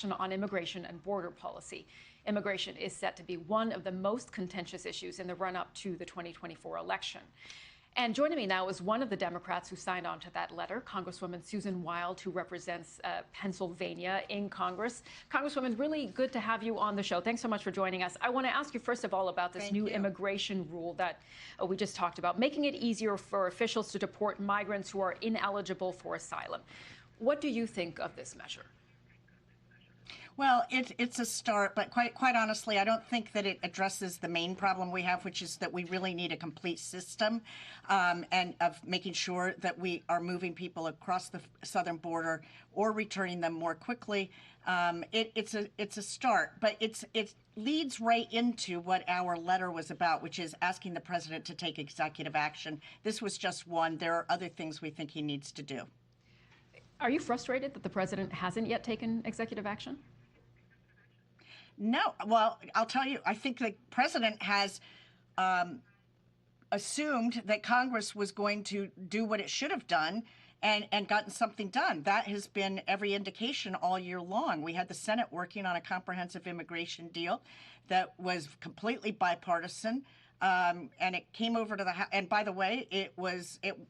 on immigration and border policy. Immigration is set to be one of the most contentious issues in the run-up to the 2024 election. And joining me now is one of the Democrats who signed on to that letter, Congresswoman Susan Wild, who represents Pennsylvania in Congress. Congresswoman, really good to have you on the show. Thanks so much for joining us. I want to ask you, first of all, about this new immigration rule that we just talked about, making it easier for officials to deport migrants who are ineligible for asylum. What do you think of this measure? Well, it's a start, but quite honestly, I don't think that it addresses the main problem we have, which is that we really need a complete system and of making sure that we are moving people across the southern border or returning them more quickly. It's a start, but it leads right into what our letter was about, which is asking the president to take executive action. This was just one. There are other things we think he needs to do. Are you frustrated that the president hasn't yet taken executive action? No. Well, I'll tell you, I think the president has assumed that Congress was going to do what it should have done and gotten something done. That has been every indication all year long. We had the Senate working on a comprehensive immigration deal that was completely bipartisan. And it came over to the House. And by the way, it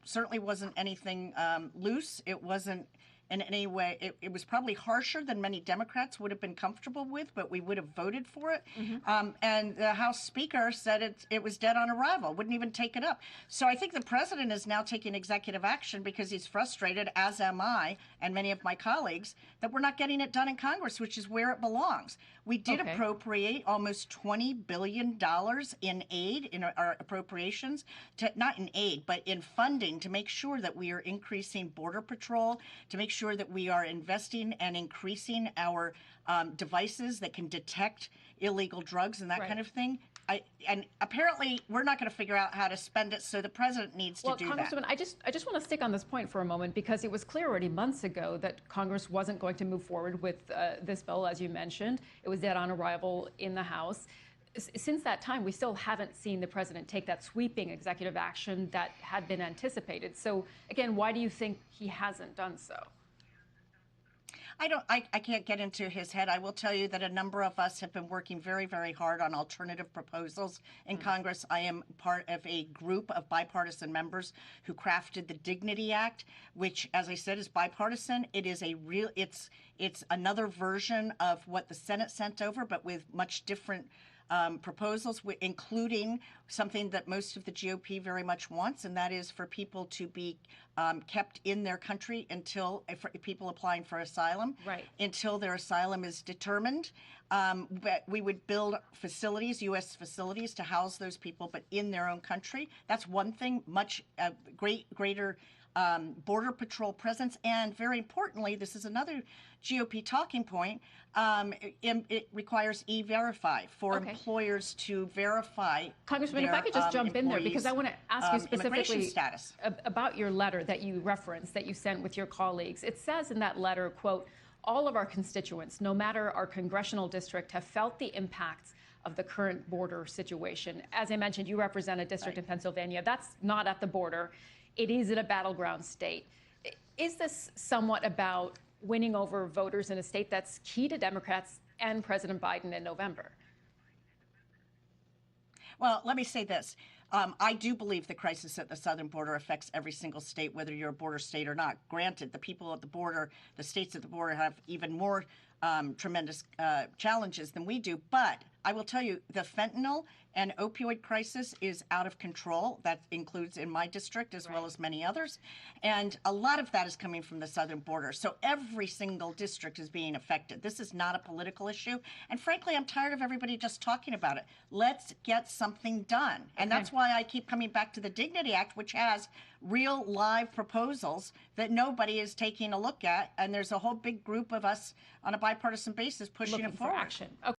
certainly wasn't anything loose. It wasn't in any way. It was probably harsher than many Democrats would have been comfortable with, but we would have voted for it. Mm-hmm. And the House Speaker said it was dead on arrival, wouldn't even take it up. So I think the president is now taking executive action because he's frustrated, as am I and many of my colleagues, that we're not getting it done in Congress, which is where it belongs. We did appropriate almost $20 billion in aid, in our appropriations, not in aid, but in funding to make sure that we are increasing Border Patrol, to make sure that we are investing and increasing our devices that can detect illegal drugs and that kind of thing. And apparently we're not going to figure out how to spend it, so the president needs to do that. Congresswoman, I just want to stick on this point for a moment, because it was clear already months ago that Congress wasn't going to move forward with this bill, as you mentioned. It was dead on arrival in the House. Since that time, we still haven't seen the president take that sweeping executive action that had been anticipated. So again, why do you think he hasn't done so? I can't get into his head. I will tell you that a number of us have been working very, very hard on alternative proposals in Congress. I am part of a group of bipartisan members who crafted the Dignity Act, which, as I said, is bipartisan. It is it's another version of what the Senate sent over, but with much different proposals, including something that most of the GOP very much wants, and that is for people to be kept in their country until people applying for asylum, until their asylum is determined. But we would build facilities, U.S. facilities, to house those people, but in their own country. That's one thing. Much greater Border Patrol presence, and very importantly, this is another GOP talking point, it requires E-Verify for employers to verify. Congressman, if I could just jump in there, because I want to ask you specifically about your letter that you referenced, that you sent with your colleagues. It says in that letter, quote, "All of our constituents, no matter our congressional district, have felt the impacts of the current border situation." As I mentioned, you represent a district in Pennsylvania that's not at the border. It is in a battleground state. Is this somewhat about winning over voters in a state that's key to Democrats and President Biden in November? Well, let me say this. I do believe the crisis at the southern border affects every single state, whether you're a border state or not. Granted, the people at the border, the states at the border have even more tremendous challenges than we do. But I will tell you, the fentanyl and opioid crisis is out of control. That includes in my district as well as many others. And a lot of that is coming from the southern border. So every single district is being affected. This is not a political issue. And frankly, I'm tired of everybody just talking about it. Let's get something done. And that's why I keep coming back to the Dignity Act, which has real live proposals that nobody is taking a look at. And there's a whole big group of us on a bipartisan basis pushing it forward. For action.